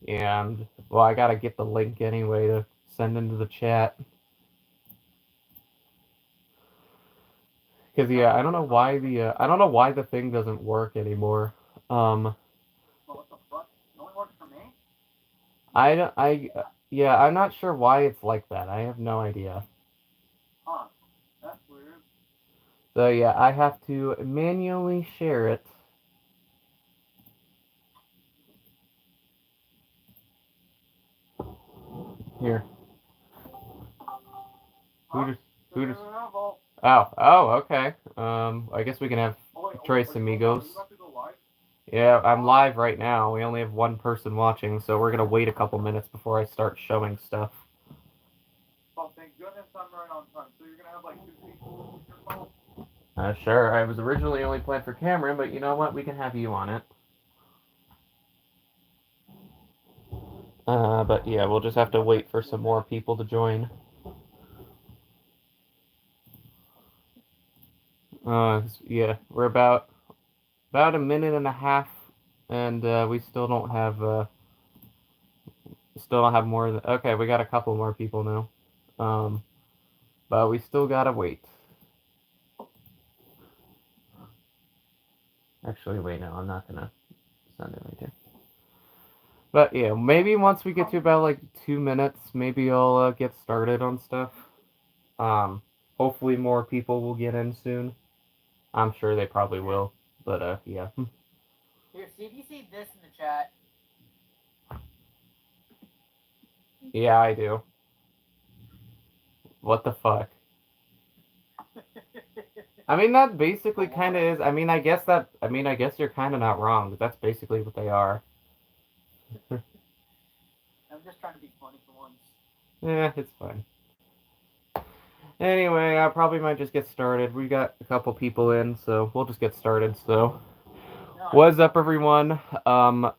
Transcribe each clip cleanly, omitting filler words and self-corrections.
And, well, I gotta get the link anyway to send into the chat. Because, yeah, I don't know why the thing doesn't work anymore. Well, what the fuck? It only works for me? Yeah, I'm not sure why it's like that. I have no idea. Huh. That's weird. So, yeah, I have to manually share it. Here. Who just... Who just... Oh, okay. I guess we can have Trace Amigos. Yeah, I'm live right now. We only have one person watching, so we're gonna wait a couple minutes before I start showing stuff. Oh, thank goodness I'm right on time. So you're gonna have like 2 people with your phone? Sure. I was originally only planned for Cameron, but you know what? We can have you on it. But yeah, we'll just have to wait for some more people to join. Yeah, we're about a minute and a half, and we still don't have more than... Okay, we got a couple more people now. But we still gotta wait. Actually, wait, no, I'm not gonna send it right there. But yeah, maybe once we get to about like 2 minutes, maybe I'll get started on stuff. Hopefully more people will get in soon. I'm sure they probably will, but yeah. Here, see if you see this in the chat. Yeah, I do. What the fuck? I mean, that basically kind of is. I mean, I guess you're kind of not wrong. But that's basically what they are. I'm just trying to be funny for once. Yeah, it's fine. Anyway, I probably might just get started. We got a couple people in, so we'll just get started. So, what's up, everyone?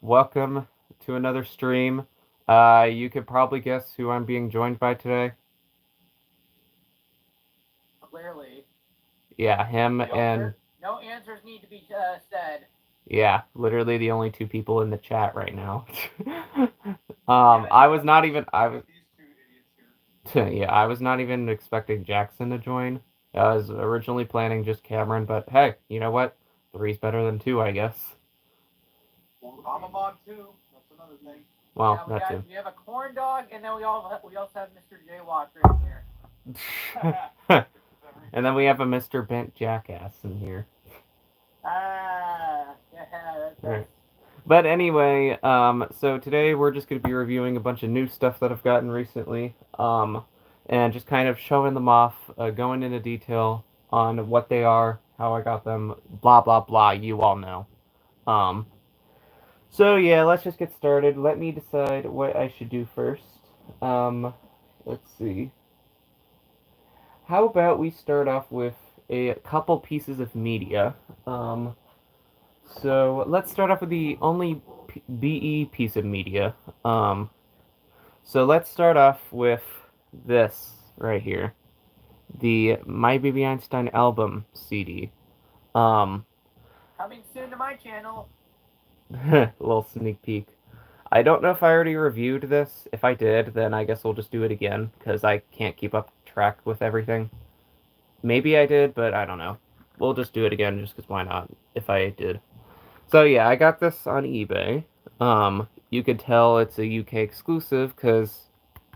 Welcome to another stream. You could probably guess who I'm being joined by today. Clearly. Yeah, him and... No answers need to be said. Yeah, literally the only two people in the chat right now. I was not even... Yeah, I was not even expecting Jackson to join. I was originally planning just Cameron, but hey, you know what? 3's better than 2, I guess. I'm a mod too. That's another thing. Well, yeah, that too. We have a corn dog, and then we also have Mr. J Walker in here. And then we have a Mr. Bent Jackass in here. Yeah, that's right. But anyway, so today we're just going to be reviewing a bunch of new stuff that I've gotten recently, and just kind of showing them off, going into detail on what they are, how I got them, blah, blah, blah, you all know. So yeah, let's just get started. Let me decide what I should do first. Let's see. How about we start off with a couple pieces of media. So let's start off with the only BE piece of media. So let's start off with this right here, the My Baby Einstein album CD. Coming soon to my channel. A little sneak peek. I don't know if I already reviewed this. If I did, then I guess we'll just do it again, because I can't keep up track with everything. Maybe I did, but I don't know. We'll just do it again, just because why not, if I did. So yeah, I got this on eBay. You could tell it's a UK exclusive, because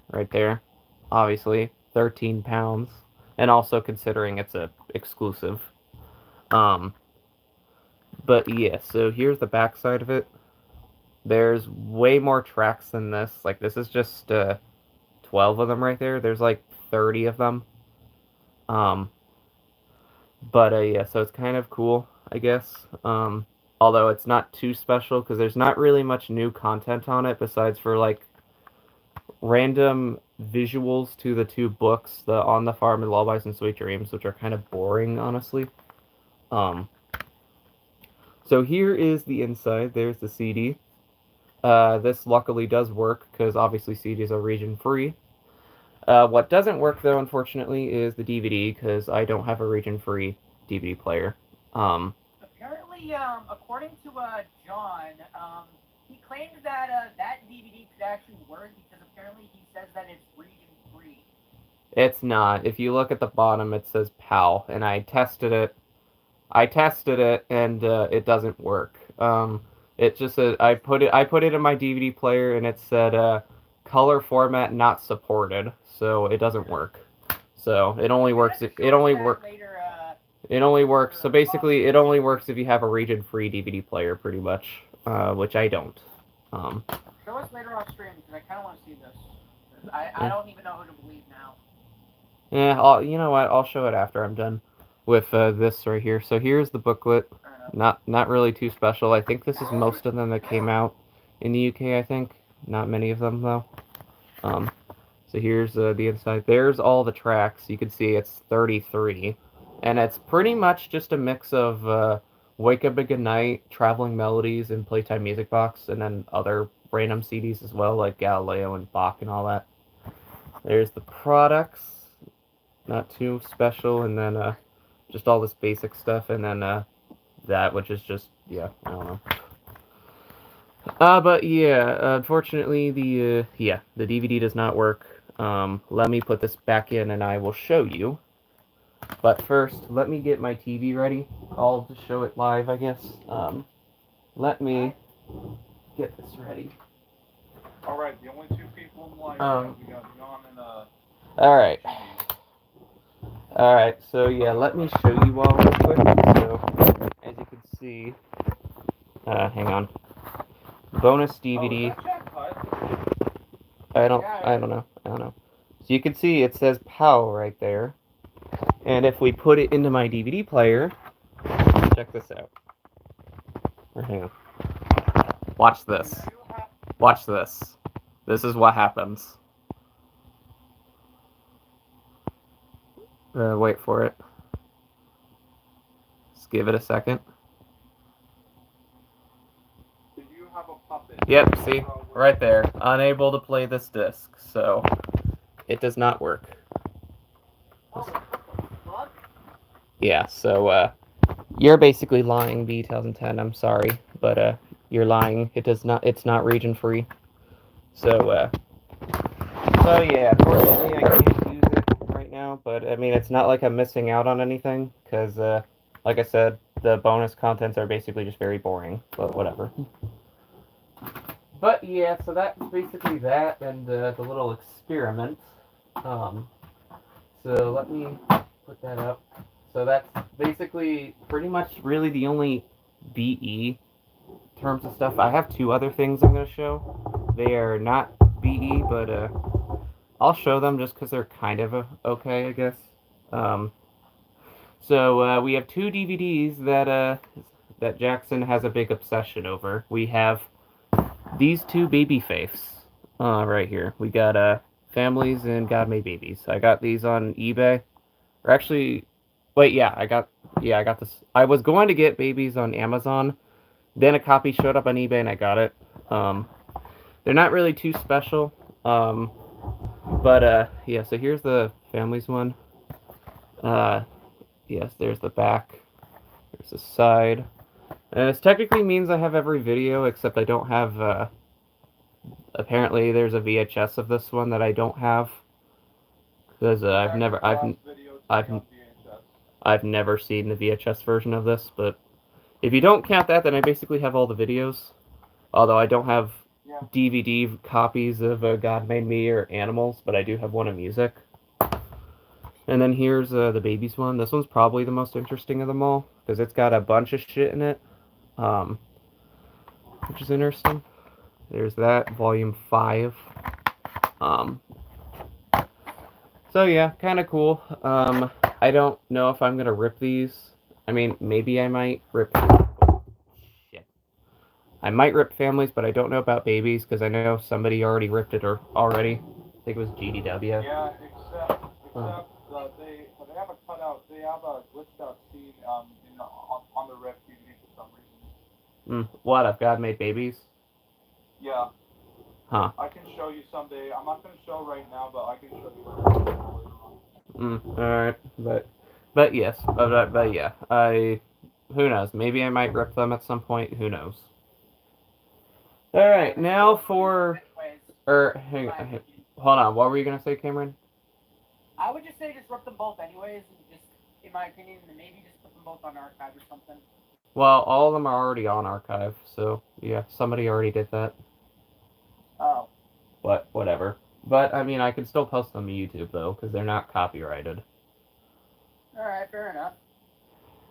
right there, obviously, £13. And also considering it's a exclusive. But yeah, so here's the backside of it. There's way more tracks than this. Like, this is just 12 of them right there. There's like 30 of them. But yeah, so it's kind of cool, I guess. Although it's not too special, because there's not really much new content on it, besides for like random visuals to the two books, the On the Farm and Lullabies and Sweet Dreams, which are kind of boring, honestly. So here is the inside. There's the CD. This luckily does work, because obviously CDs are region-free. What doesn't work, though, unfortunately, is the DVD, because I don't have a region-free DVD player. Apparently, according to John, he claimed that that DVD it actually work? Because apparently he says that it's region free. It's not. If you look at the bottom, it says PAL, and I tested it. And it doesn't work. It just said I put it in my DVD player, and it said color format not supported, so it doesn't work. So it only works. It only works. Later, It only works. So basically, it only works if you have a region-free DVD player, pretty much, which I don't. Show us later off stream because I kind of want to see this. I don't even know who to believe now. Yeah, you know what? I'll show it after I'm done with this right here. So here's the booklet. Not really too special. I think this is most of them that came out in the UK. I think not many of them though. So here's the inside. There's all the tracks. You can see it's 33, and it's pretty much just a mix of Wake Up a Good Night, Traveling Melodies, and Playtime Music Box, and then other random CDs as well, like Galileo and Bach and all that. There's the products, not too special, and then just all this basic stuff, and then that, which is just, yeah, I don't know. But yeah, unfortunately, the DVD does not work. Let me put this back in, and I will show you. But first, let me get my TV ready. I'll just show it live, I guess. Let me get this ready. Alright, the only two people in line we got John and Alright. Alright, so yeah, let me show you all real quick. So, as you can see, hang on. Bonus DVD. I don't know. So you can see it says POW right there. And if we put it into my DVD player, check this out. Or hang on. Watch this. Watch this. This is what happens. Wait for it. Just give it a second. Did you have a puppet? Yep, see? Right there. Unable to play this disc, so it does not work. Yeah, so you're basically lying, B2010. I'm sorry, but you're lying. It's not region free. So yeah, unfortunately I can't use it right now, but I mean it's not like I'm missing out on anything, because like I said, the bonus contents are basically just very boring, but whatever. But yeah, so that's basically that, and the little experiment. So let me put that up. So that's basically pretty much really the only BE terms of stuff. I have two other things I'm going to show. They are not BE, but I'll show them just because they're kind of okay, I guess. So we have two DVDs that Jackson has a big obsession over. We have these two baby faiths right here. We got Families and God Made Babies. I got these on eBay. Or actually, wait, yeah, I got this. I was going to get Babies on Amazon. Then a copy showed up on eBay and I got it. They're not really too special. But yeah, so here's the Families one. Yes, there's the back. There's the side. And this technically means I have every video, except I don't have, apparently there's a VHS of this one that I don't have. Because I've never seen the VHS version of this, but if you don't count that, then I basically have all the videos. Although I don't have DVD copies of God Made Me or Animals, but I do have one of music. And then here's the Babies one. This one's probably the most interesting of them all, because it's got a bunch of shit in it, which is interesting. There's that, volume 5. So yeah, kind of cool. I don't know if I'm gonna rip these. I mean, maybe I might rip. Shit. I might rip Families, but I don't know about Babies because I know somebody already ripped it already. I think it was GDW. Yeah, except they have a cutout. They have a glitched out scene on the rip DVD for some reason. What? I've God Made Babies? Yeah. Huh. I can show you someday. I'm not gonna show right now, but I can show you. Alright, but yes, but yeah, who knows, maybe I might rip them at some point, who knows. Alright, now for, Hold on. What were you gonna say, Cameron? I would just say just rip them both anyways, and just, in my opinion, maybe just put them both on archive or something. Well, all of them are already on archive, so yeah, somebody already did that. Oh. But whatever. But I mean, I can still post them to YouTube though, because they're not copyrighted. Alright, fair enough.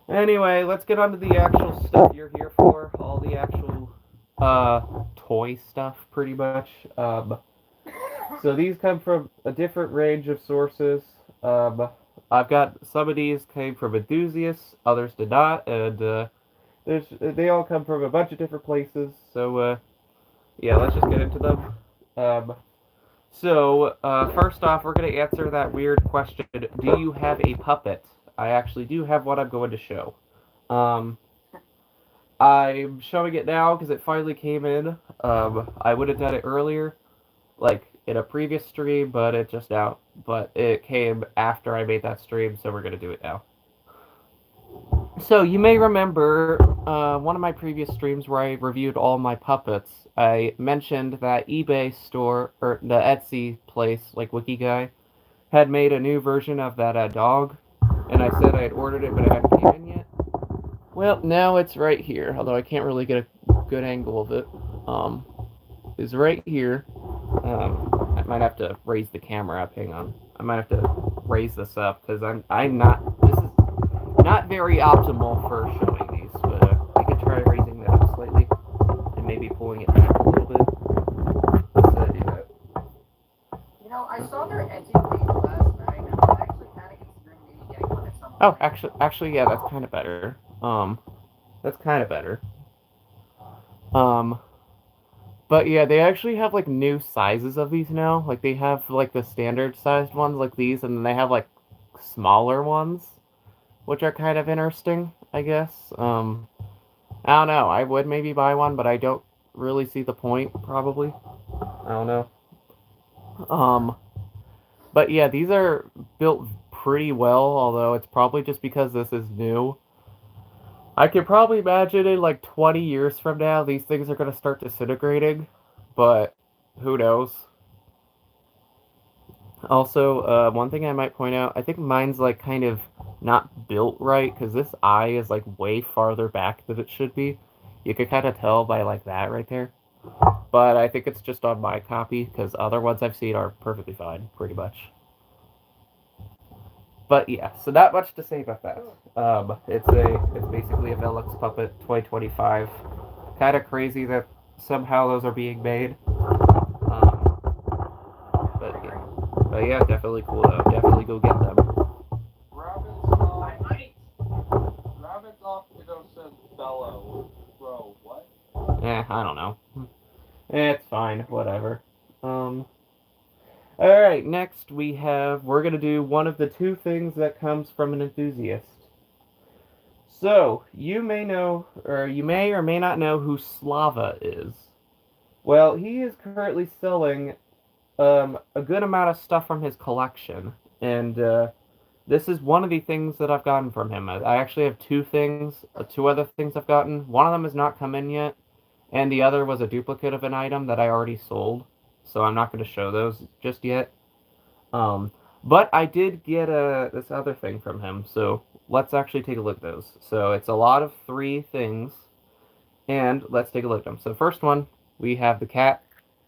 Anyway, let's get on to the actual stuff you're here for. All the actual toy stuff, pretty much. So these come from a different range of sources. I've got some of these came from enthusiasts, others did not, and they all come from a bunch of different places. So yeah, let's just get into them. First off, we're going to answer that weird question, do you have a puppet? I actually do have what I'm going to show. I'm showing it now because it finally came in. I would have done it earlier, like in a previous stream, but it just out. But it came after I made that stream, so we're going to do it now. So you may remember one of my previous streams where I reviewed all my puppets. I mentioned that eBay store, or the Etsy place, like Wiki Guy, had made a new version of that dog, and I said I had ordered it, but it hadn't came in yet. Well, now it's right here, although I can't really get a good angle of it. It's right here. I might have to raise the camera up. Hang on. I might have to raise this up because I'm not. This is not very optimal for showing these, but I could try raising that up slightly and maybe pulling it back a little bit. Let's do that. You know, I saw their Etsy page last night, and I was actually kind of considering maybe getting one at some point. Oh, actually, yeah, that's kind of better. That's kind of better. But yeah, they actually have like new sizes of these now. Like they have like the standard sized ones like these, and then they have like smaller ones, which are kind of interesting, I guess. I don't know. I would maybe buy one, but I don't really see the point, probably. I don't know. But yeah, these are built pretty well, although it's probably just because this is new. I could probably imagine in like 20 years from now, these things are going to start disintegrating, but who knows? Also, one thing I might point out, I think mine's like kind of not built right, because this eye is like way farther back than it should be. You could kind of tell by like that right there. But I think it's just on my copy, because other ones I've seen are perfectly fine, pretty much. But yeah, so not much to say about that. It's basically a Velux Puppet 2025. Kind of crazy that somehow those are being made. But yeah, definitely cool though. Definitely go get them. Rabbit's off to go says bellow. Bro, what? I don't know. It's fine, whatever. Alright, next we're gonna do one of the two things that comes from an enthusiast. So, you may know, or you may or may not know who Slava is. Well, he is currently selling a good amount of stuff from his collection, and this is one of the things that I've gotten from him. I actually have two other things I've gotten. One of them has not come in yet, and the other was a duplicate of an item that I already sold, so I'm not going to show those just yet. But I did get this other thing from him, so let's actually take a look at those. So it's a lot of 3 things, and let's take a look at them. So the first one, we have the cat.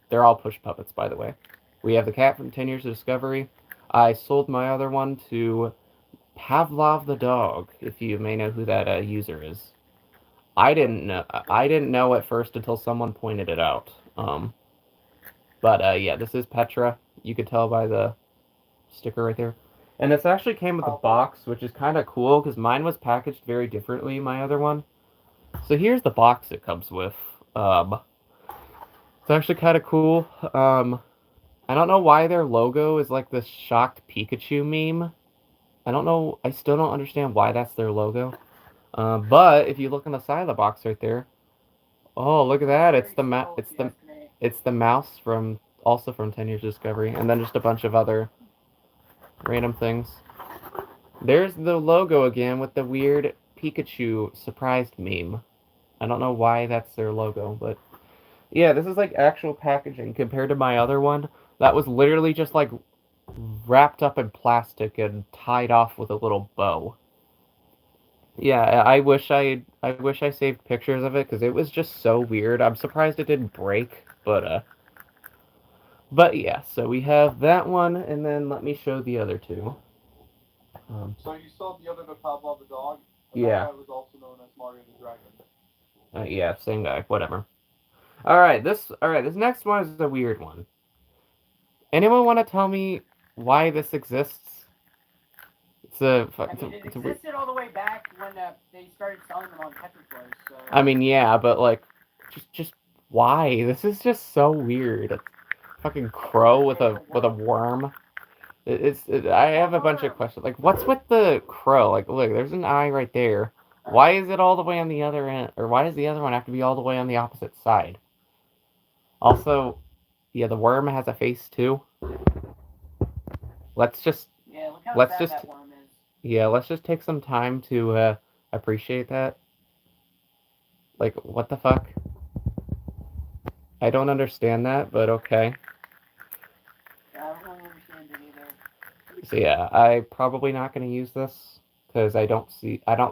They're all push puppets, by the way. We have the cat from 10 Years of Discovery. I sold my other one to Pavlov the dog, if you may know who that user is. I didn't know at first until someone pointed it out. But yeah, this is Petra. You could tell by the sticker right there. And this actually came with a box, which is kind of cool, because mine was packaged very differently, my other one. So here's the box it comes with. It's actually kind of cool. I don't know why their logo is like this shocked Pikachu meme. I don't know. I still don't understand why that's their logo. But if you look on the side of the box right there, oh look at that! It's the mouse from 10 Years of Discovery, and then just a bunch of other random things. There's the logo again with the weird Pikachu surprised meme. I don't know why that's their logo, but Yeah, this is like actual packaging compared to my other one. That was literally just like wrapped up in plastic and tied off with a little bow. Yeah, I wish I saved pictures of it because it was just so weird. I'm surprised it didn't break, but yeah. So we have that one, and then let me show the other two. So you saw the other Pavlov the dog? And Yeah, that guy was also known as Mario the Dragon. yeah, same guy. Whatever. All right. This next one is a weird one. Anyone want to tell me why this exists? I mean, it It's a weird. existed all the way back when they started selling them on Petriflows. So I mean, yeah, but like, just why? This is just so weird. A fucking crow with a worm. I have a bunch of questions. Like, what's with the crow? Like, look, there's an eye right there. Why is it all the way on the other end? Or why does the other one have to be all the way on the opposite side? Also, yeah, the worm has a face too. Let's just yeah, look how let's sad just that worm is. yeah, let's just take some time to appreciate that. Like, what the fuck? I don't understand that, but okay. Yeah, I don't really understand it either. So yeah, I'm probably not going to use this because I don't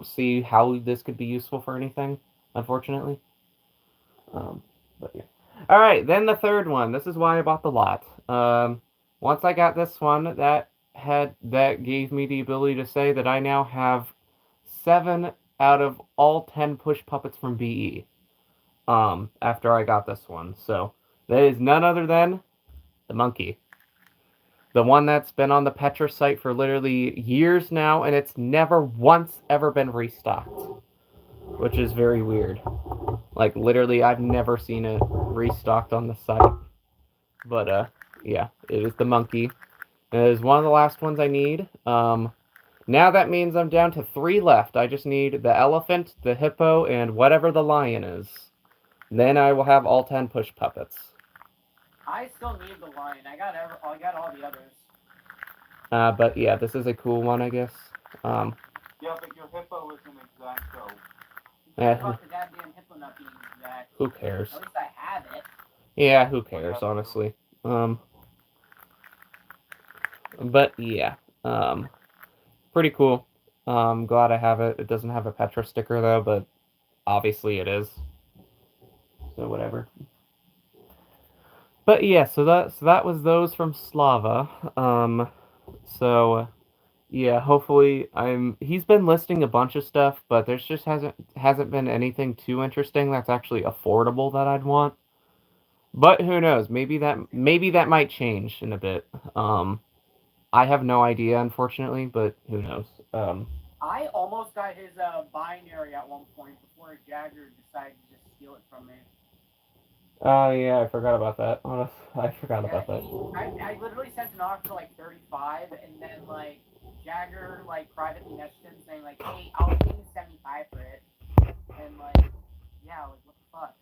see how this could be useful for anything, unfortunately. But yeah. All right, then the third one. This is why I bought the lot. Once I got this one, that gave me the ability to say that I now have 7 out of all 10 push puppets from BE. After I got this one, so that is none other than the monkey. The one that's been on the Petra site for literally years now, and it's never once ever been restocked, which is very weird. Like, literally, I've never seen it restocked on the site. But, yeah, it is the monkey. It is one of the last ones I need. Now that means I'm down to 3 left. I just need the elephant, the hippo, and whatever the lion is. Then I will have all 10 push puppets. I still need the lion. I got all the others. But yeah, this is a cool one, I guess. Yeah, but your hippo isn't exacto. Eh, About the goddamn hippo not being exact. who cares? At least I have it. Yeah, who cares, honestly. But yeah, pretty cool. Glad I have it. It doesn't have a Petra sticker though, but obviously it is. So whatever. But yeah, so that was those from Slava. So yeah, hopefully he's been listing a bunch of stuff, but there's just hasn't been anything too interesting that's actually affordable that I'd want. But who knows? Maybe that might change in a bit. I have no idea, unfortunately, but who knows? I almost got his binary at one point before Jagger decided to just steal it from me. Oh yeah, I forgot about that. I forgot about that. I literally sent an offer for like 35, and then like Jagger like privately messaged him saying like, "Hey, I'll pay you 75 for it," and like, yeah, like what the fuck?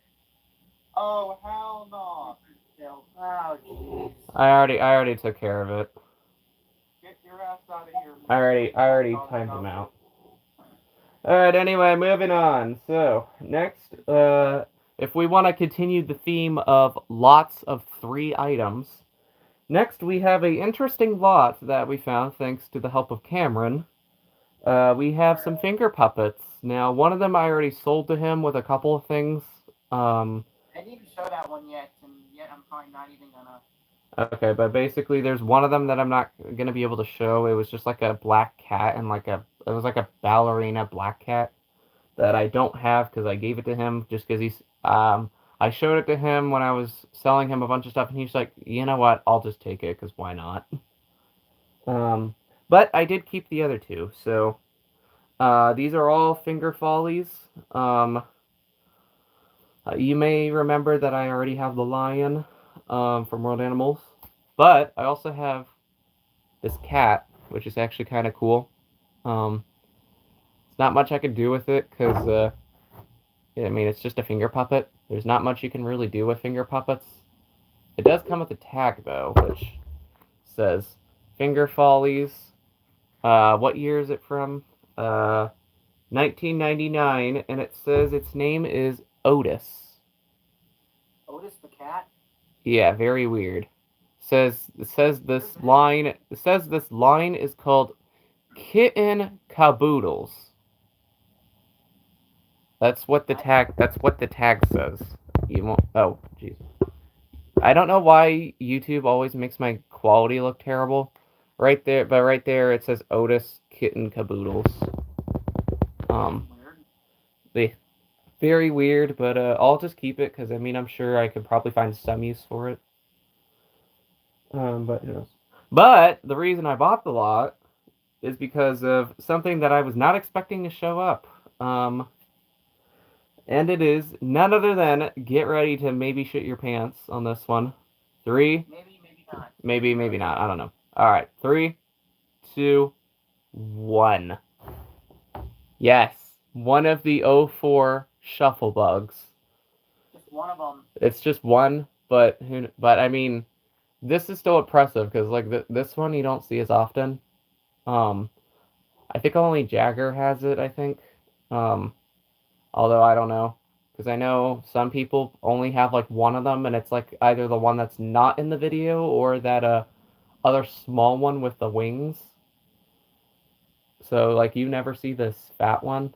Oh, hell no. Still, oh jeez. I already took care of it. Get your ass out of here. I already timed him out. Alright, anyway, moving on. So, next, if we want to continue the theme of lots of 3 items, next we have a interesting lot that we found thanks to the help of Cameron. We have some finger puppets. Now, one of them I already sold to him with a couple of things. I didn't even show that one yet, and yet I'm probably not even gonna. Okay, but basically there's one of them that I'm not going to be able to show. It was just like a black cat and it was like a ballerina black cat that I don't have because I gave it to him just because I showed it to him when I was selling him a bunch of stuff and he's like, you know what, I'll just take it because why not? But I did keep the other 2, so these are all finger follies. You may remember that I already have the lion from World Animals, but I also have this cat, which is actually kind of cool. It's not much I can do with it because, I mean, it's just a finger puppet. There's not much you can really do with finger puppets. It does come with a tag though, which says Finger Follies. What year is it from? 1999, and it says its name is Otis. Otis Yeah, very weird. It says this line is called kitten caboodles. That's what the tag says. You won't. Oh, jeez. I don't know why YouTube always makes my quality look terrible. Right there, but right there it says Otis Kitten Caboodles. Um, Weird. they very weird, but I'll just keep it because I mean I'm sure I could probably find some use for it. But who knows? But the reason I bought the lot is because of something that I was not expecting to show up. And it is none other than get ready to maybe shit your pants on this one. Three, Maybe, maybe not. maybe not. I don't know. All right, 3, 2, 1. Yes, one of the '04 shuffle bugs. Just one of them. It's just one, but I mean, this is still impressive because like this one you don't see as often. Um, I think only Jagger has it. I think. Um, Although I don't know, because I know some people only have like one of them, and it's like either the one that's not in the video or that other small one with the wings. So like you never see this fat one.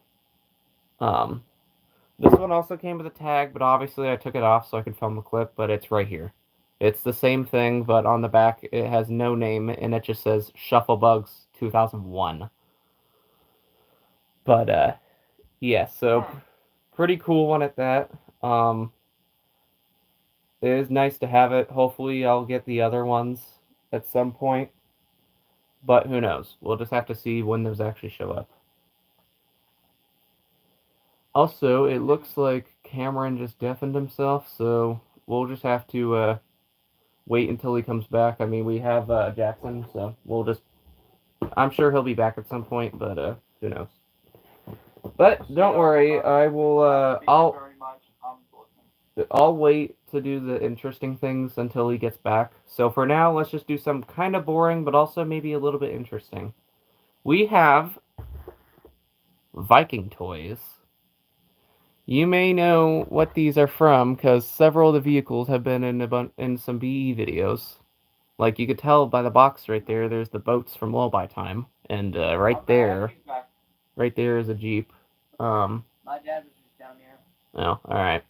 Um, this one also came with a tag, but obviously I took it off so I could film the clip. But it's right here. It's the same thing, but on the back it has no name, and it just says Shufflebugs 2001. But yeah, so pretty cool one at that. Um, It is nice to have it. Hopefully, I'll get the other ones at some point. But who knows? We'll just have to see when those actually show up. Also, it looks like Cameron just deafened himself, so we'll just have to wait until he comes back. I mean, we have Jackson, so we'll just. I'm sure he'll be back at some point, but who knows? But don't worry, I will. Very much. I'll wait to do the interesting things until he gets back. So for now, let's just do some kind of boring, but also maybe a little bit interesting. We have Viking toys. You may know what these are from because several of the vehicles have been in some BE videos. Like you could tell by the box right there, there's the boats from Lullaby Time, and right there is a Jeep. My dad was just down here. Oh, all right.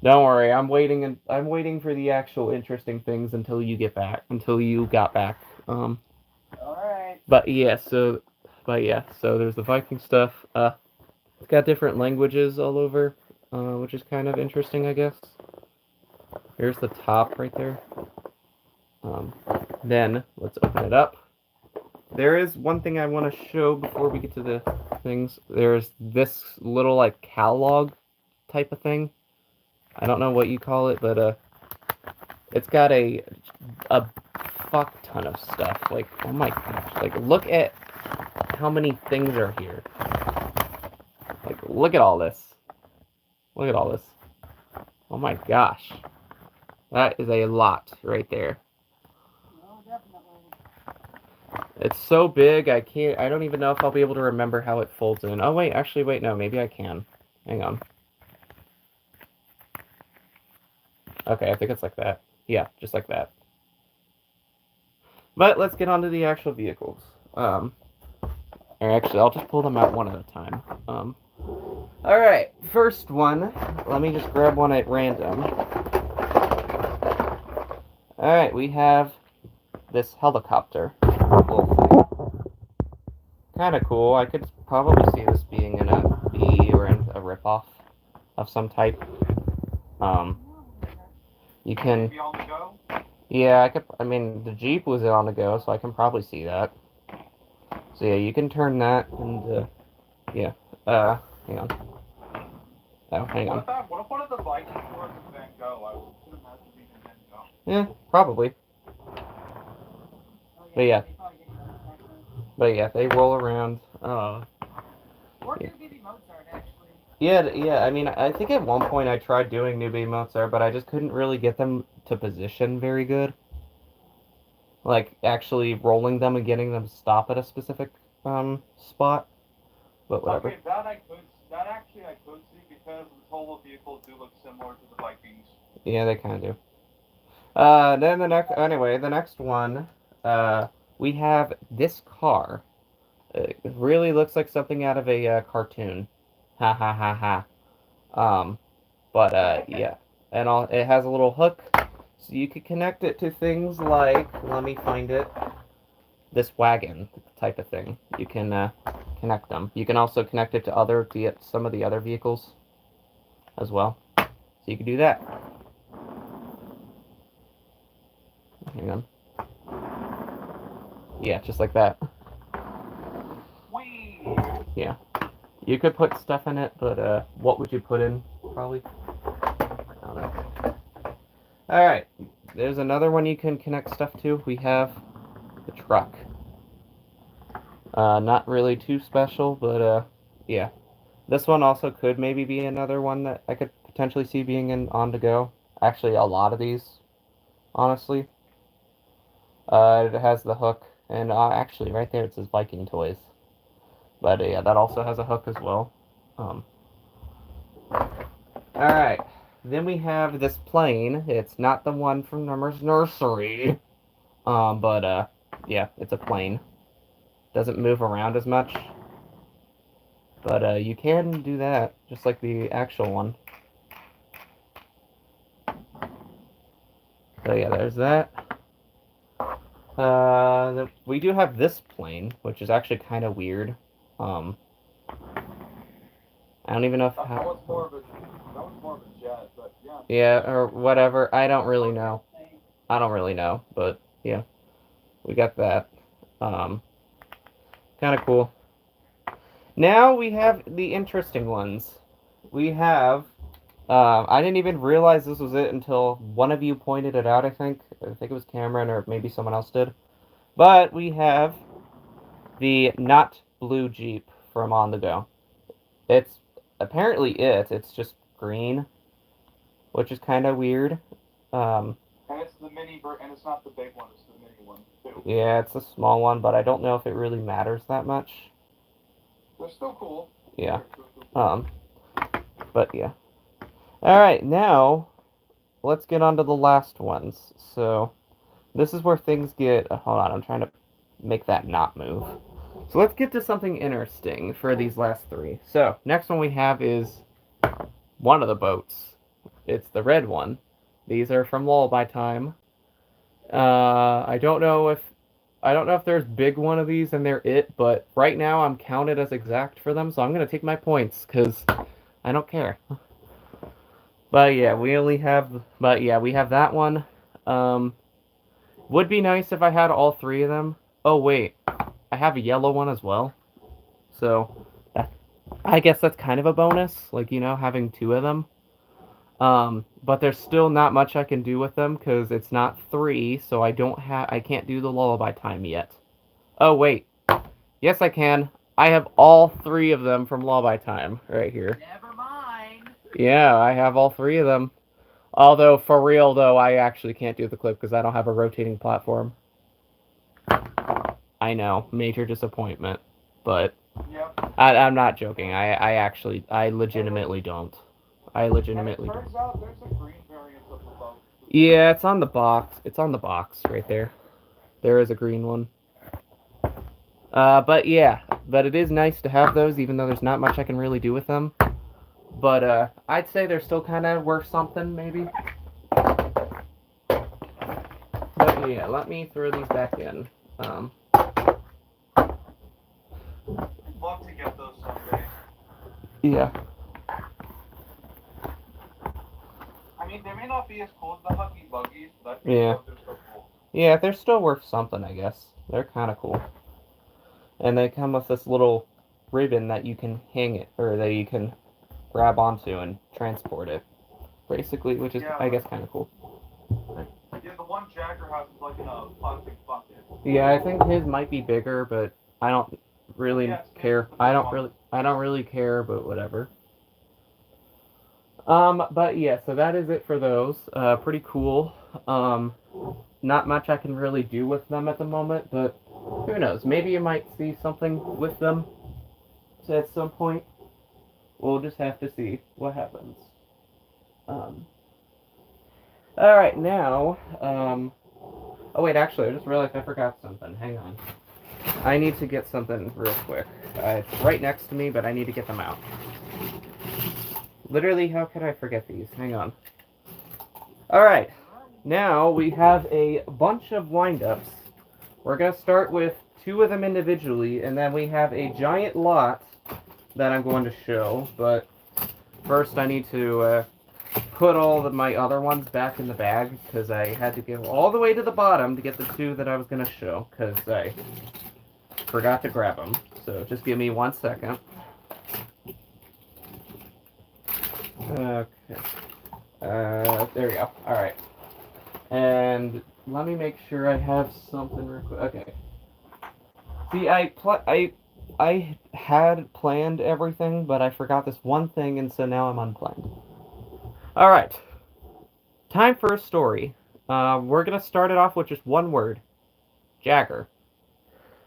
Don't worry, I'm waiting for the actual interesting things until you get back, until you got back. Alright. But yeah, so there's the Viking stuff. It's got different languages all over, which is kind of interesting, I guess. Here's the top right there. Then let's open it up. There is one thing I want to show before we get to the things. There's this little like catalog type of thing. I don't know what you call it, but it's got a fuck ton of stuff. Like, oh my gosh, like look at how many things are here. Like, look at all this. Look at all this. Oh my gosh. That is a lot right there. No, definitely. It's so big, I don't even know if I'll be able to remember how it folds in. Oh wait, actually wait, no, maybe I can. Hang on. Okay, I think it's like that. Yeah, just like that. But let's get on to the actual vehicles. Or actually, I'll just pull them out one at a time. Alright, first one. Let me just grab one at random. Alright, we have this helicopter. Kind of cool. I could probably see this being in a B or in a ripoff of some type. You can. Maybe on the go? Yeah, I could. I mean, the Jeep was on the go, so I can probably see that. So yeah, you can turn that and yeah. Hang on. Oh, hang on. What if one of the Viking tours is Van Gogh? I would imagine being Van Gogh. Yeah, probably. Oh, But yeah. They probably get you on the But yeah, they roll around. Or Yeah. New Baby Mozart, actually. Yeah. I mean, I think at one point I tried doing New Baby Mozart, but I just couldn't really get them to position very good. Like actually rolling them and getting them to stop at a specific spot. But whatever. Okay, that actually I could see because the total vehicles do look similar to the Vikings. Yeah, they kind of do. Then the next one, we have this car. It really looks like something out of a cartoon. Ha ha ha ha. Um, but yeah, and it has a little hook, so you could connect it to things like, let me find it, this wagon type of thing. You can connect them. You can also connect it to some of the other vehicles as well. So you can do that. Hang on. Yeah, just like that. Whee! Yeah. You could put stuff in it, but what would you put in? Probably. I don't know. Alright. There's another one you can connect stuff to. We have the truck. Not really too special, but yeah. This one also could maybe be another one that I could potentially see being in on to go. Actually, a lot of these, honestly. It has the hook, and actually, right there it says Viking toys. But yeah, that also has a hook as well. Um, all right, then we have this plane. It's not the one from Nummer's nursery. But yeah, it's a plane. Doesn't move around as much, but you can do that just like the actual one. So yeah, there's that. We do have this plane, which is actually kind of weird. Um, I don't even know if That was more of a jet, but yeah. yeah, or whatever. I don't really know. I don't really know, but yeah, we got that. Um, kind of cool. Now we have the interesting ones. We have. I didn't even realize this was it until one of you pointed it out. I think it was Cameron or maybe someone else did. But we have the not blue Jeep from On the Go. It's apparently it. It's just green, which is kind of weird. Um, And it's the and it's not the big one, it's the mini one too. yeah, it's a small one, but I don't know if it really matters that much. They're still cool. Yeah. They're still cool. But yeah. All right, now let's get on to the last ones. So this is where things get. Hold on, I'm trying to make that not move. So let's get to something interesting for these last three. So next one we have is one of the boats. It's the red one. These are from Lullaby Time. I don't know if there's big one of these and they're it, but right now I'm counted as exact for them, so I'm gonna take my points because I don't care. But yeah, we have that one. Um, would be nice if I had all three of them. Oh wait, I have a yellow one as well. So I guess that's kind of a bonus, like having two of them. But there's still not much I can do with them because it's not three, so I can't do the lullaby time yet. Oh wait, yes I can. I have all three of them from lullaby time right here. Never mind. Yeah, I have all three of them. Although for real though, I actually can't do the clip because I don't have a rotating platform. I know, major disappointment, but Yep. I'm not joking. I legitimately don't. I And it legitimately don't. turns out there's a green variant of the boat. Yeah, it's on the box. It's on the box right there. There is a green one. But yeah, but it is nice to have those, even though there's not much I can really do with them. But I'd say they're still kind of worth something, maybe. But yeah, let me throw these back in. I'd love to get those someday. Yeah. I mean, they may not be as cool as the Huggy Buggies, but Yeah. they're still cool. Yeah, they're still worth something, I guess. They're kind of cool. And they come with this little ribbon that you can hang it, or that you can grab onto and transport it, basically, which is, Yeah, I guess, kind of cool. Yeah, the one Jagger has is like in a plastic bucket. Yeah, I think his might be bigger, but I don't really Yeah, care. I don't really care, but whatever. But yeah, so that is it for those. Pretty cool. Not much I can really do with them at the moment, but who knows? Maybe you might see something with them at some point. We'll just have to see what happens. Um, All right, now, oh wait, actually, I just realized I forgot something. Hang on. I need to get something real quick. It's right next to me, but I need to get them out. Literally, how could I forget these? Hang on. All right, now we have a bunch of wind-ups. We're gonna start with 2 of them individually, and then we have a giant lot that I'm going to show. But first, I need to put all of my other ones back in the bag because I had to go all the way to the bottom to get the 2 that I was gonna show because I forgot to grab them. So just give me 1 second. Okay. There we go. All right. And let me make sure I have something real quick. Okay. See, I had planned everything, but I forgot this one thing, and so now I'm unplanned. All right. Time for a story. We're gonna start it off with just one word: Jagger.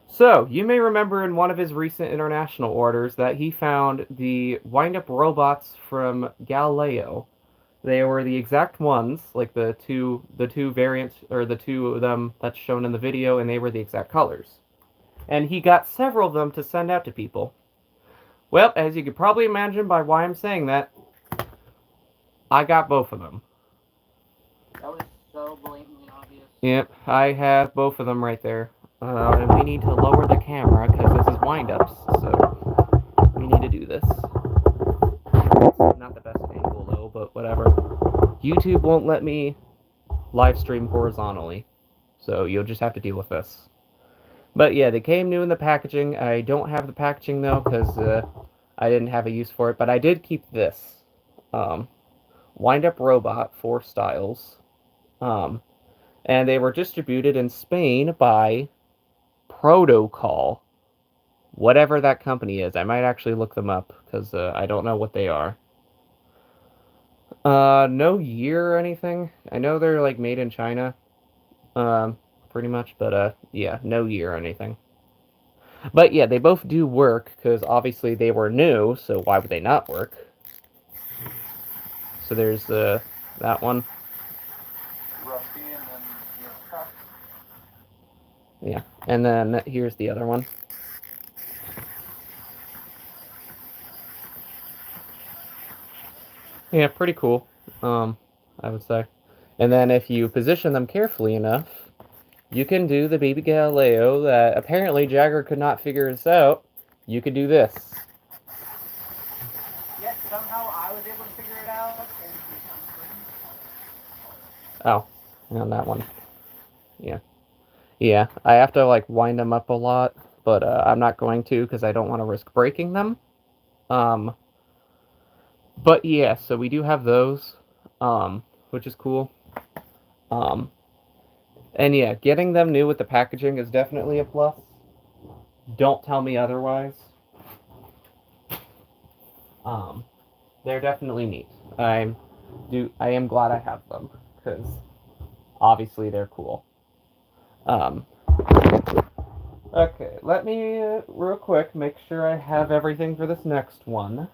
So, you may remember in one of his recent international orders that he found the wind-up robots from Galileo. They were the exact ones, like the two variants, or the 2 of them that's shown in the video, and they were the exact colors. And he got several of them to send out to people. Well, as you could probably imagine by why I'm saying that, I got both of them. That was so blatantly obvious. Yep, I have both of them right there. And we need to lower the camera because this is wind-ups, so we need to do this. It's not the best angle though, but whatever. YouTube won't let me live stream horizontally, so you'll just have to deal with this. But yeah, they came new in the packaging. I don't have the packaging though because I didn't have a use for it, but I did keep this. Wind-up robot, 4 styles. And they were distributed in Spain by Protocol. Whatever that company is. I might actually look them up, because I don't know what they are. No year or anything. I know they're, like, made in China. Pretty much, but, yeah, no year or anything. But, yeah, they both do work, because obviously they were new, so why would they not work? So there's, that one. Rusty and then your Yeah, and then here's the other one. Yeah, pretty cool, I would say. And then if you position them carefully enough, you can do the baby Galileo that apparently Jagger could not figure this out. You could do this. Yet somehow I was able to figure it out. And Oh, and that one. Yeah. Yeah, I have to, like, wind them up a lot, but I'm not going to because I don't want to risk breaking them. But yeah, so we do have those, which is cool. And yeah, getting them new with the packaging is definitely a plus. Don't tell me otherwise. They're definitely neat. I am glad I have them because obviously they're cool. Okay, let me real quick make sure I have everything for this next one.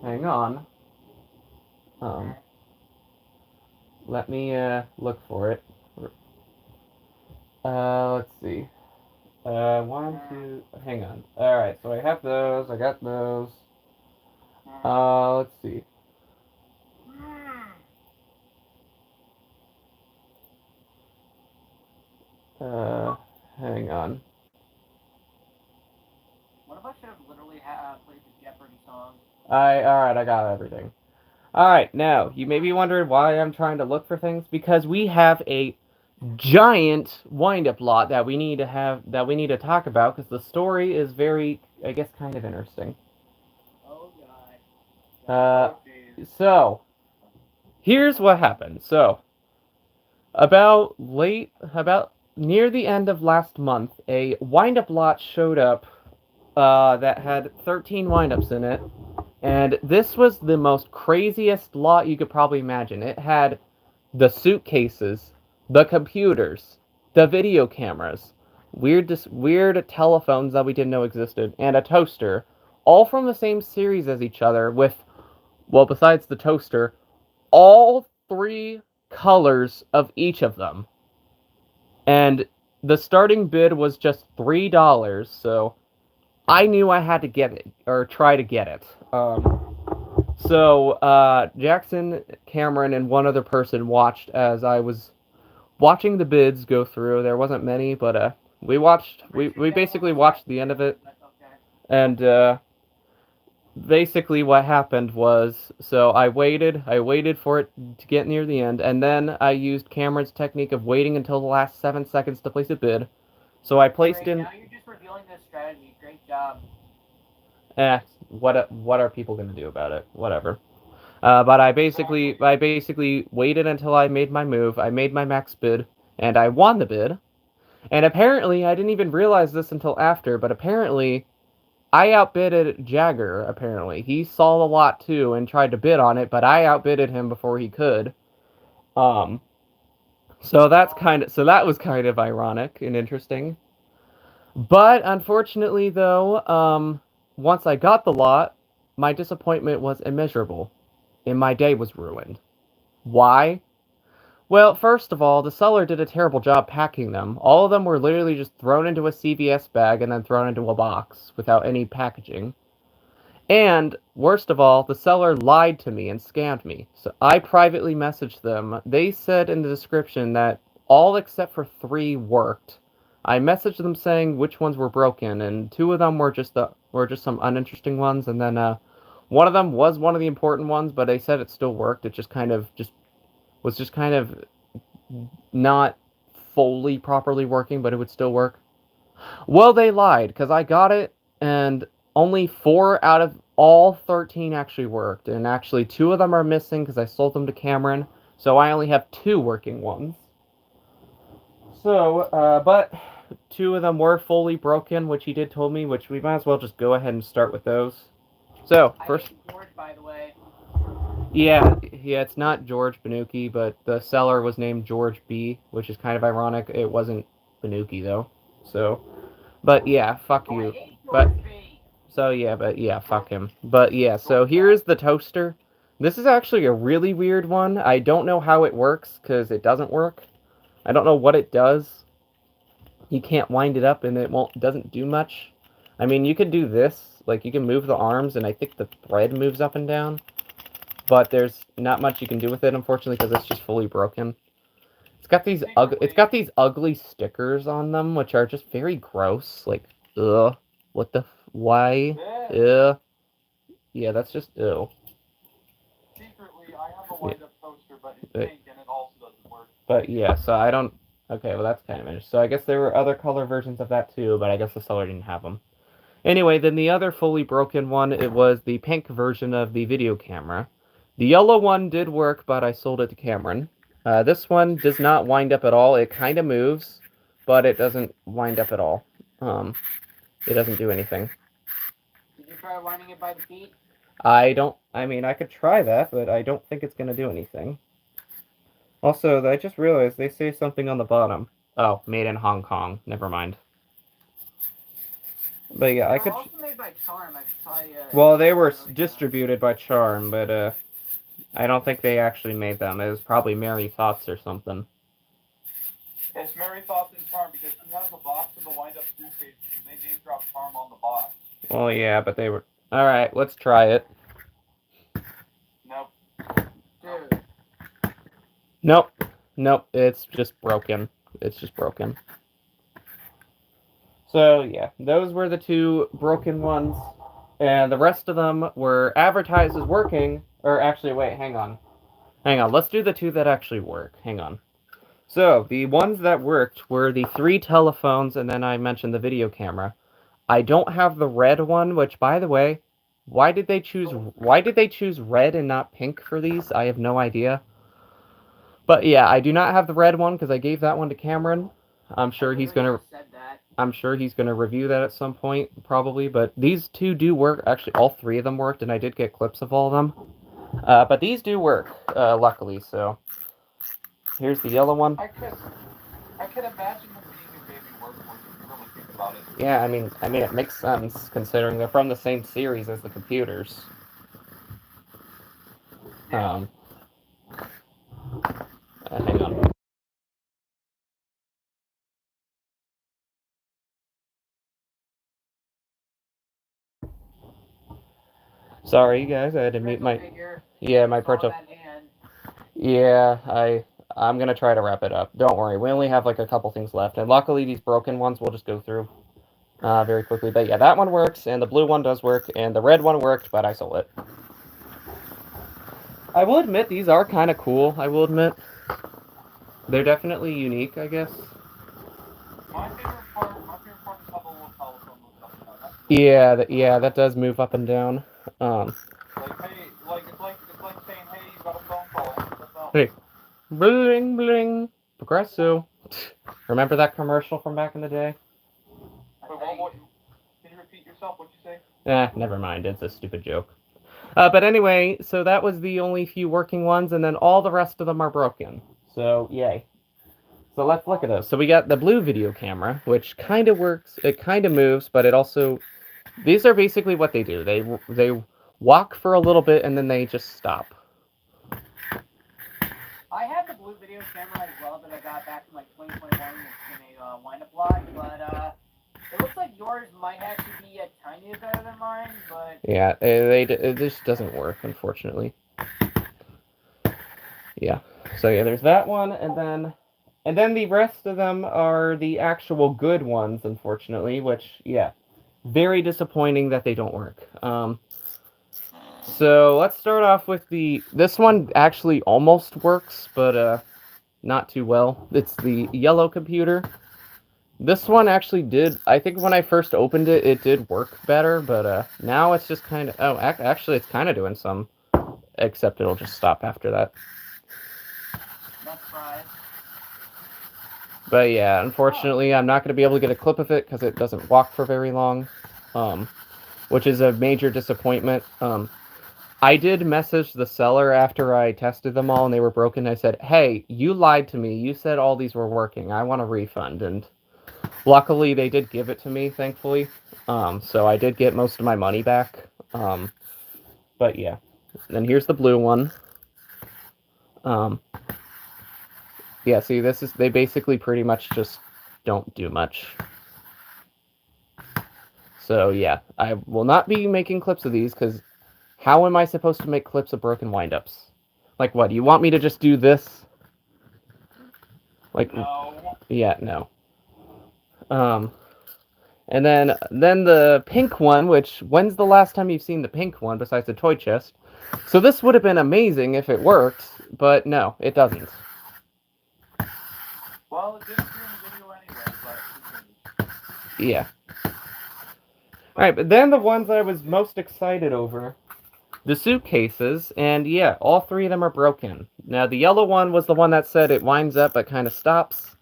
Hang on. Let me look for it. Let's see. 1, 2. Hang on. All right, so I have those. I got those. Let's see. Hang on. what if I should have literally played the Jeopardy song? Alright, I got everything. Alright, now, you may be wondering why I'm trying to look for things. Because we have a giant wind-up lot that we need to talk about, because the story is very, I guess, kind of interesting. Oh god. So, here's what happened. So, about near the end of last month, a wind-up lot showed up that had 13 wind-ups in it. And this was the most craziest lot you could probably imagine. It had the suitcases, the computers, the video cameras, weird telephones that we didn't know existed, and a toaster, all from the same series as each other with, well, besides the toaster, all 3 colors of each of them. And the starting bid was just $3, so I knew I had to get it, or try to get it. So Jackson, Cameron, and one other person watched as I was watching the bids go through. There wasn't many, but we watched. We basically watched the end of it, That's okay. and basically what happened was, so I waited for it to get near the end, and then I used Cameron's technique of waiting until the last 7 seconds to place a bid. So I placed Great, in. now you're just revealing this strategy. Great job. What are people gonna do about it? Whatever. But I basically waited until I made my move. I made my max bid, and I won the bid. And apparently, I didn't even realize this until after, but apparently, I outbidded Jagger. Apparently, he saw the lot too and tried to bid on it, but I outbidded him before he could. Um, so that was kind of ironic and interesting. But unfortunately, though, once I got the lot, my disappointment was immeasurable, and my day was ruined. Why? Well, first of all, the seller did a terrible job packing them. All of them were literally just thrown into a CVS bag and then thrown into a box without any packaging. And, worst of all, the seller lied to me and scammed me. So I privately messaged them. They said in the description that all except for 3 worked. I messaged them saying which ones were broken, and 2 of them were just some uninteresting ones, and then one of them was one of the important ones, but they said it still worked. It just kind of was just kind of not fully properly working, but it would still work. Well, they lied, because I got it, and only 4 out of all 13 actually worked, and actually 2 of them are missing because I sold them to Cameron, so I only have 2 working ones. So, but 2 of them were fully broken, which he did told me, which we might as well just go ahead and start with those. So, first... George, by the way. Yeah, it's not George Banuki, but the seller was named George B, which is kind of ironic. It wasn't Banuki, though. So, but yeah, fuck you. But, fuck him. But yeah, so here's the toaster. This is actually a really weird one. I don't know how it works, because it doesn't work. I don't know what it does. You can't wind it up, and doesn't do much. I mean, you could do this. Like, you can move the arms, and I think the thread moves up and down. But there's not much you can do with it, unfortunately, because it's just fully broken. It's got these ugly stickers on them, which are just very gross. Like, ugh, why? Ugh. Yeah, that's just ew. Secretly, I have a wind-up toaster, but it's pink and it also doesn't work. But yeah, so I don't. Okay, well that's kind of interesting. So I guess there were other color versions of that too, but I guess the seller didn't have them. Anyway, then the other fully broken one, it was the pink version of the video camera. The yellow one did work, but I sold it to Cameron. This one does not wind up at all. It kind of moves, but it doesn't wind up at all. It doesn't do anything. Did you try winding it by the feet? I mean, I could try that, but I don't think it's going to do anything. Also, I just realized they say something on the bottom. Oh, made in Hong Kong. Never mind. But yeah, I could... also made by Charm. Well, they were distributed by Charm, but I don't think they actually made them. It was probably Mary Thoughts or something. It's Mary Thoughts and Charm, because he has a box of the wind-up suitcase, and they name drop Charm on the box. Well, yeah, but they were... Alright, let's try it. Nope. Dude. Nope, it's just broken. It's just broken. So, yeah, those were the 2 broken ones, and the rest of them were advertised as working, or actually, wait, hang on, let's do the 2 that actually work, hang on. So, the ones that worked were the 3 telephones, and then I mentioned the video camera. I don't have the red one, which, by the way, why did they choose red and not pink for these? I have no idea. But yeah, I do not have the red one, because I gave that one to Cameron. I'm sure he's gonna review that at some point, probably, but these 2 do work. Actually, all 3 of them worked, and I did get clips of all of them. But these do work, luckily, so... Here's the yellow one. I could imagine them being a baby workhorse if you really think about it. Yeah, I mean, it makes sense, considering they're from the same series as the computers. Sorry, guys, I had to mute Rental my. figure. Yeah, my Saw parental. that hand. Yeah, I'm gonna try to wrap it up. Don't worry, we only have like a couple things left, and luckily these broken ones we'll just go through very quickly. But yeah, that one works, and the blue one does work, and the red one worked, but I sold it. I will admit these are kind of cool. I will admit they're definitely unique, I guess. My favorite part is how the little telephone moves up and down. That's really Yeah, that does move up and down. Um, like, hey, it's like saying, hey, you got a phone call. Answer the phone. hey, bling bling, Progresso. Remember that commercial from back in the day? Wait, can you repeat yourself? What'd you say? Never mind. It's a stupid joke. But anyway, so that was the only few working ones, and then all the rest of them are broken. So, yay. So let's look at those. So we got the blue video camera, which kind of works. It kind of moves, but it also... These are basically what they do. They walk for a little bit, and then they just stop. I had the blue video camera as well that I got back in like 2021 in a wind-up lot, but it looks like yours might actually be a tiny bit better than mine, but... Yeah, it just doesn't work, unfortunately. Yeah. So yeah, there's that one, and then the rest of them are the actual good ones, unfortunately, which, yeah, very disappointing that they don't work. So let's start off with this one actually almost works, but not too well. It's the yellow computer. This one actually did, I think when I first opened it, it did work better, but now it's just kind of, oh, actually it's kind of doing some, except it'll just stop after that. That's right. But yeah, unfortunately, I'm not going to be able to get a clip of it because it doesn't walk for very long, which is a major disappointment. I did message the seller after I tested them all and they were broken. I said, hey, you lied to me. You said all these were working. I want a refund. And luckily, they did give it to me, thankfully. So I did get most of my money back. But yeah. Then here's the blue one. Yeah, see, they basically pretty much just don't do much. So yeah, I will not be making clips of these because how am I supposed to make clips of broken windups? Like what? You want me to just do this? Like No. yeah, no. And then the pink one, which when's the last time you've seen the pink one besides the toy chest? So this would have been amazing if it worked, but no, it doesn't. Well, it didn't appear in the video anyway, but Yeah. Alright, but then the ones I was most excited over, the suitcases, and yeah, all three of them are broken. Now, the yellow one was the one that said it winds up but kind of stops.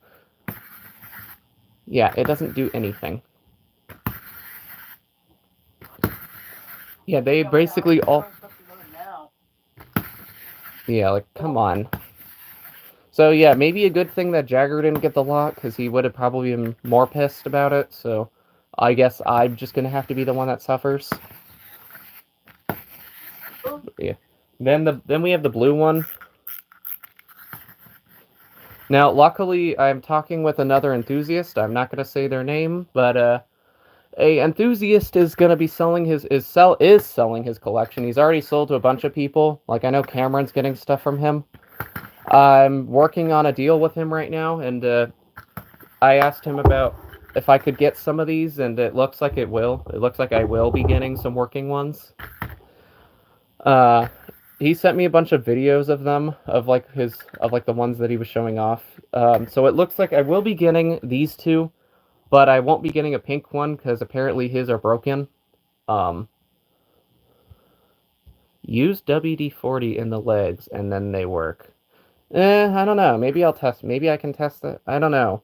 Yeah, it doesn't do anything. Yeah, they basically all... Yeah, like, come on. So yeah, maybe a good thing that Jagger didn't get the lot, because he would have probably been more pissed about it, so I guess I'm just going to have to be the one that suffers. Yeah. Then we have the blue one. Now, luckily, I'm talking with another enthusiast. I'm not going to say their name, but a enthusiast is going to be selling is selling his collection. He's already sold to a bunch of people. Like I know Cameron's getting stuff from him. I'm working on a deal with him right now, and I asked him about if I could get some of these, and it looks like it will. It looks like I will be getting some working ones. He sent me a bunch of videos of them, of like the ones that he was showing off. So it looks like I will be getting these two, but I won't be getting a pink one because apparently his are broken. Use WD-40 in the legs and then they work. I don't know. Maybe I'll test. Maybe I can test it. I don't know.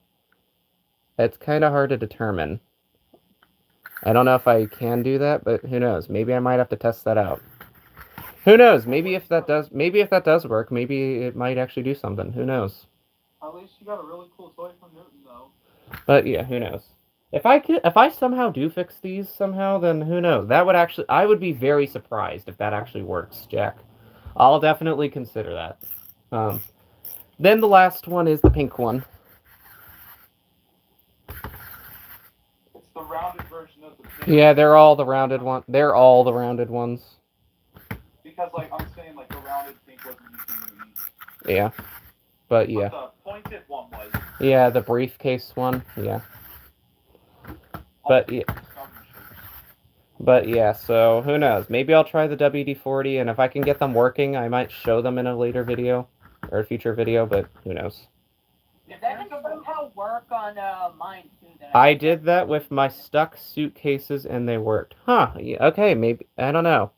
It's kind of hard to determine. I don't know if I can do that, but who knows? Maybe I might have to test that out. Who knows? Maybe if that does work, maybe it might actually do something. Who knows? at least you got a really cool toy from Newton, though. But yeah, who knows? If I somehow do fix these somehow, then who knows? I would be very surprised if that actually works, Jack. I'll definitely consider that. Then the last one is the pink one. It's the rounded version of the pink. Yeah, they're all the rounded one. They're all the rounded ones. because like I'm saying like the rounded pink wasn't using Yeah. But yeah. But the pointed one was. Yeah, the briefcase one. Yeah. But yeah. But yeah, so who knows? Maybe I'll try the WD-40, and if I can get them working, I might show them in a later video or a future video. But who knows? Did that somehow work on mine too? I did that with my stuck suitcases, and they worked. Huh? Yeah, okay, maybe I don't know.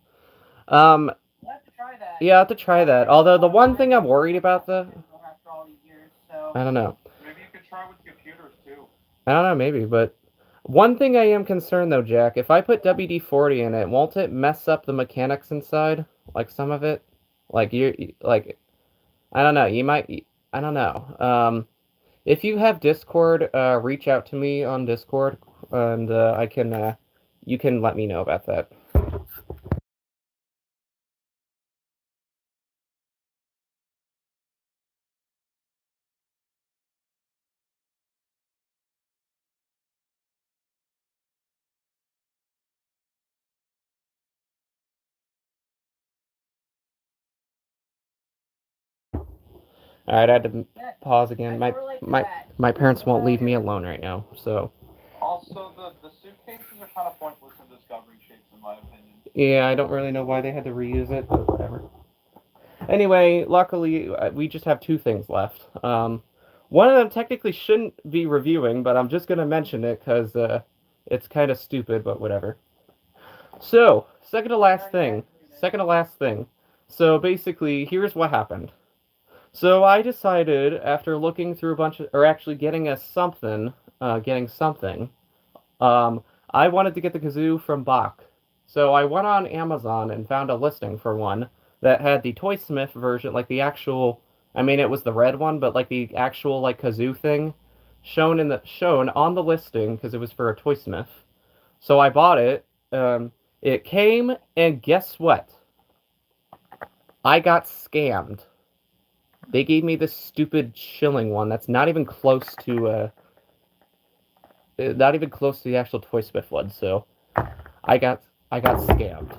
I'll have to try that. Yeah, I have to try that. Although the one thing I'm worried about I don't know. Maybe you could try with computers too. I don't know, maybe, but one thing I am concerned though, Jack, if I put WD-40 in it, won't it mess up the mechanics inside? Like some of it? Like like I don't know, you might I don't know. If you have Discord, reach out to me on Discord and I can you can let me know about that. Alright, I had to pause again. My parents won't leave me alone right now, so. Also, the suitcases are kind of pointless in discovery shapes, in my opinion. Yeah, I don't really know why they had to reuse it, but whatever. Anyway, luckily, we just have two things left. One of them technically shouldn't be reviewing, but I'm just going to mention it because it's kind of stupid, but whatever. So, second to last thing. So basically, here's what happened. So I decided, after looking through a bunch of, or actually getting something, I wanted to get the kazoo from Bach. So I went on Amazon and found a listing for one that had the Toy Smith version, like the actual, I mean it was the red one, but like the actual like kazoo thing shown on the listing because it was for a Toy Smith. So I bought it. It came, and guess what? I got scammed. They gave me this stupid shilling one that's not even close to the actual Toy Smith one. So I got scammed.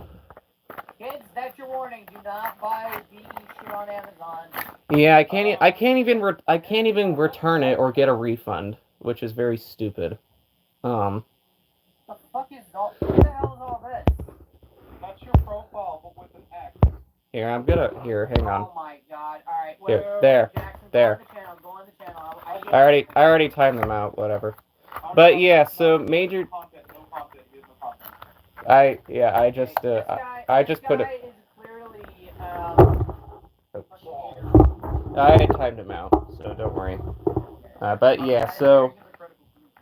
Kids, that's your warning. Do not buy BE shit on Amazon. Yeah, I can't even return it or get a refund, which is very stupid. The fuck is all? What the hell is all this? That's your profile, but with an X. Here, hang on. Oh my god! All right, Here, there. Go on the channel. I already timed them out. Whatever. But yeah, so major. I just put it. Is clearly, I timed him out, so don't worry. But yeah, so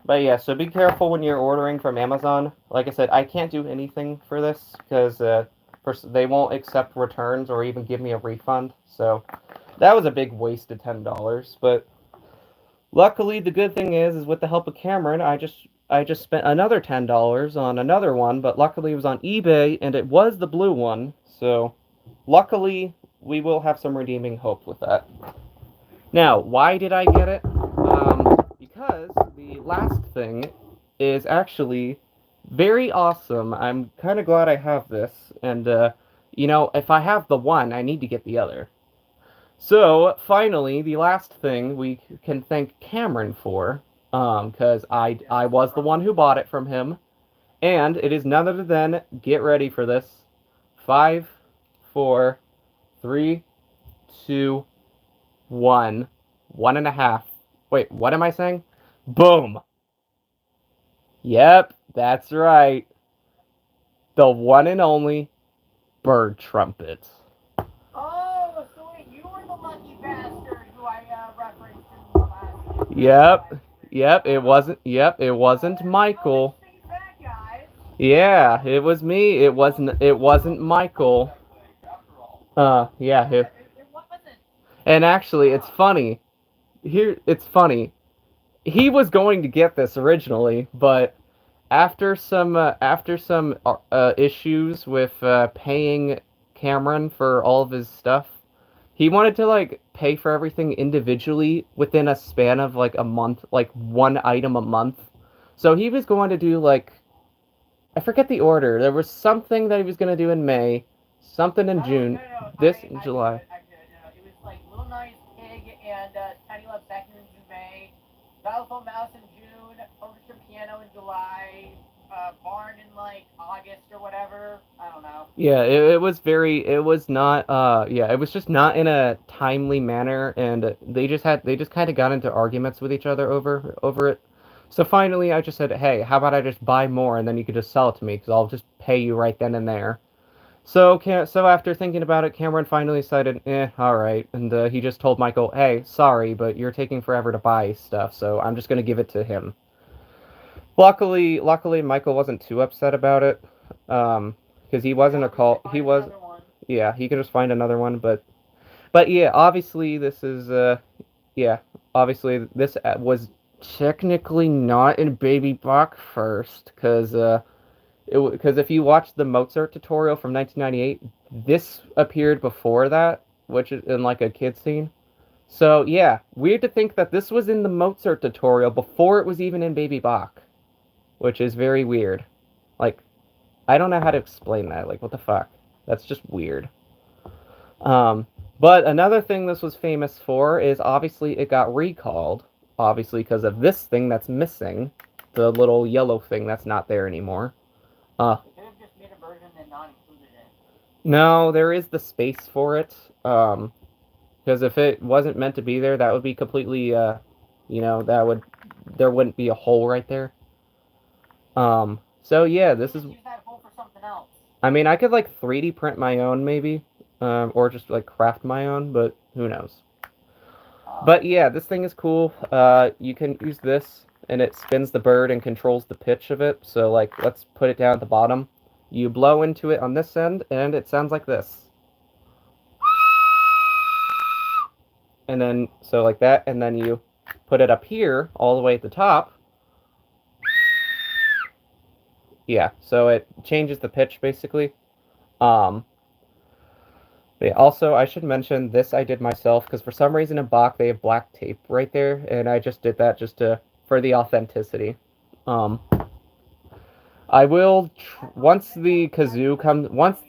be careful when you're ordering from Amazon. Like I said, I can't do anything for this because they won't accept returns or even give me a refund. So that was a big waste of $10. But luckily, the good thing is with the help of Cameron, I just spent another $10 on another one. But luckily, it was on eBay and it was the blue one. So luckily, we will have some redeeming hope with that. Now, why did I get it? Because the last thing is actually very awesome. I'm kind of glad I have this. And, if I have the one, I need to get the other. So, finally, the last thing we can thank Cameron for, because I was the one who bought it from him. And it is none other than, get ready for this, 5, 4, 3, 2, 1, 1.5. Wait, what am I saying? Boom! Yep, that's right. The one and only bird trumpet. Oh, so wait, you were the lucky bastard who I referenced in the last. Yep, it wasn't Michael. Yeah, it was me. It wasn't Michael. Yeah. It wasn't. And actually, it's funny. It's funny. He was going to get this originally, but after some issues with paying Cameron for all of his stuff, he wanted to like pay for everything individually within a span of like a month, like one item a month. So he was going to do like, I forget the order. There was something that he was going to do in May, something in Oh, June. no, This in I knew July. it. I knew it. No, it was like Little Nice Pig and Tiny Love Seconds in May, Xylophone Mouse in June, Orchestra Piano in July, Barn in like August or whatever. I don't know. Yeah, it was very. It was not. Yeah, it was just not in a timely manner, and they just kind of got into arguments with each other over it. So finally, I just said, hey, how about I just buy more, and then you could just sell it to me, because I'll just pay you right then and there. So after thinking about it, Cameron finally decided, all right, and he just told Michael, hey, sorry, but you're taking forever to buy stuff, so I'm just gonna give it to him. Luckily, Michael wasn't too upset about it, because he wasn't Yeah, a at least call. they He find was, another one. yeah, he could just find another one, but yeah, obviously this is yeah, obviously this was technically not in Baby Bach first, because if you watch the Mozart tutorial from 1998, this appeared before that, which is in like a kid scene. So yeah, weird to think that this was in the Mozart tutorial before it was even in Baby Bach, which is very weird. Like, I don't know how to explain that. Like, what the fuck? That's just weird. Um, but another thing this was famous for is obviously it got recalled, obviously because of this thing that's missing, the little yellow thing that's not there anymore. Uh, They could have just made a version and not included it. no, there is the space for it. Because if it wasn't meant to be there, that would be completely, there wouldn't be a hole right there. So yeah, They this could is, just use that hole for something else. I mean, I could like 3D print my own maybe, or just like craft my own, but who knows. But yeah, this thing is cool. You can use this, and it spins the bird and controls the pitch of it. So like, let's put it down at the bottom. You blow into it on this end, and it sounds like this. And then, so like that, and then you put it up here, all the way at the top. Yeah, so it changes the pitch basically. Um, yeah, also, I should mention this I did myself because for some reason in Bach they have black tape right there, and I just did that just to for the authenticity. Um, I will once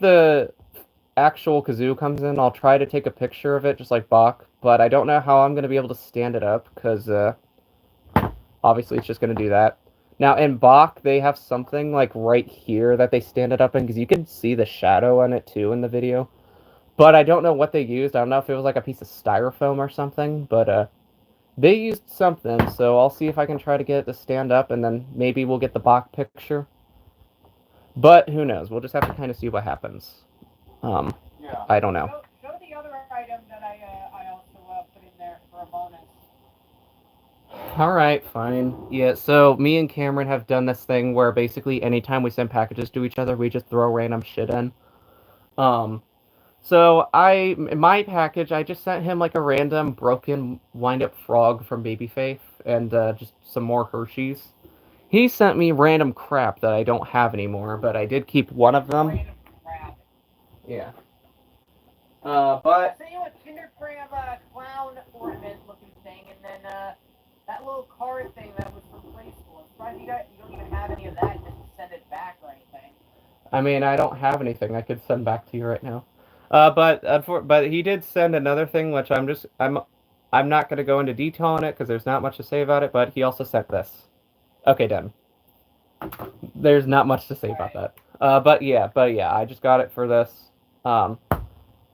the actual kazoo comes in, I'll try to take a picture of it just like Bach, but I don't know how I'm gonna be able to stand it up because obviously it's just gonna do that. Now in Bach they have something like right here that they stand it up in because you can see the shadow on it too in the video. But I don't know what they used. I don't know if it was like a piece of styrofoam or something, but they used something, so I'll see if I can try to get it to stand up and then maybe we'll get the Bach picture. But who knows? We'll just have to kind of see what happens. Um, Yeah. I don't know. Show the other item that I also put in there for a bonus. All right, fine. Yeah, so me and Cameron have done this thing where basically anytime we send packages to each other, we just throw random shit in. Um, So in my package, I just sent him like a random broken wind-up frog from Baby Faith and just some more Hershey's. He sent me random crap that I don't have anymore, but I did keep one of them. Random crap. Yeah. I But sent you a Kinder Crab clown ornament looking thing, and then that little card thing that was replaceable. I'm surprised you don't even have any of that just to send it back or anything. I mean, I don't have anything I could send back to you right now. But he did send another thing, which I'm not going to go into detail on it because there's not much to say about it. But he also sent this. Okay, done. There's not much to say about that. But yeah, I just got it for this. Um,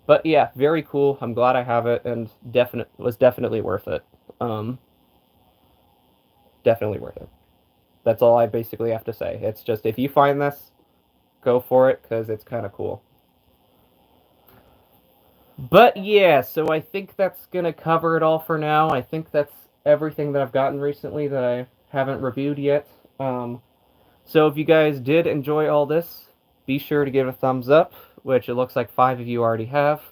but yeah, very cool. I'm glad I have it, and definitely worth it. Um, definitely worth it. That's all I basically have to say. It's just if you find this, go for it because it's kind of cool. But yeah, so I think that's gonna cover it all for now. I think that's everything that I've gotten recently that I haven't reviewed yet. Um, So if you guys did enjoy all this, be sure to give it a thumbs up, which it looks like 5 of you already have.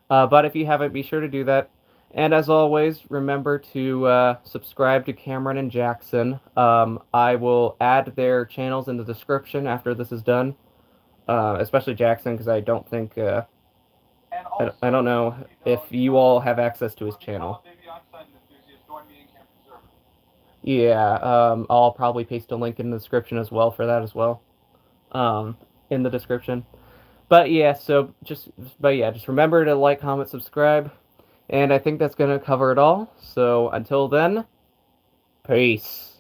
But if you haven't, be sure to do that. And as always, remember to subscribe to Cameron and Jackson. I will add their channels in the description after this is done, especially Jackson, because I don't think, And also, I don't know if you all have access to his channel. Baby Einstein enthusiast, join me in Camping Server. Yeah, I'll probably paste a link in the description as well for that as well. In the description. But yeah, just remember to like, comment, subscribe, and I think that's gonna cover it all. So until then, peace.